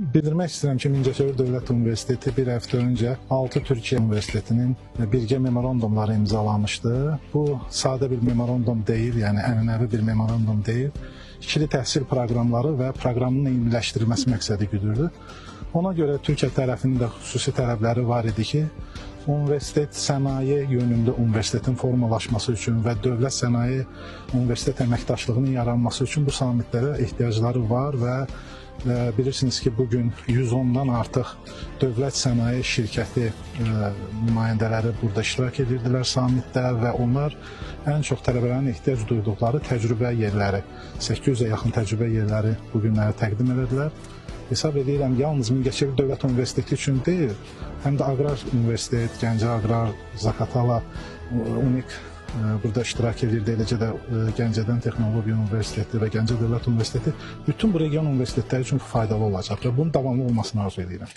Bildirmək istəyirəm ki, Mingəçevir Dövlət Universiteti bir həftə öncə 6 Türkiyə Universitetinin birgə memorandumları imzalamışdı. Bu sadə bir memorandum deyil, yəni ənənəvi bir memorandum deyil. İkili təhsil proqramları və proqramın eyniləşdirilməsi məqsədi güdülür. Ona görə Türkiyə tərəfinin də xüsusi tələbləri var idi ki, universitet sənaye yönündə universitetin formalaşması üçün və dövlət sənaye universitet əməkdaşlığının yaranması üçün bu sammitlərə ehtiyacları var və bilirsiniz ki, bugün 110-dan artıq dövlət sənaye şirkəti nümayəndələri burada iştirak edirdilər sammitdə və onlar ən çox tələbələrin ehtiyac duyduqları təcrübə yerləri, 800-ə yaxın təcrübə yerləri bu günləri təqdim edilər. Hesab edirəm, yalnız Mingəçevir Dövlət Universiteti üçün deyil, həm də Aqrar Universitet, Gəncə Aqrar, Zaqatala, UNIK burada iştirak edirdi, eləcə də Gəncədən Texnologiya Universiteti və Gəncə Dövlət Universiteti bütün bu region universitetləri üçün faydalı olacaq və bunun davamlı olmasını arzu edirəm.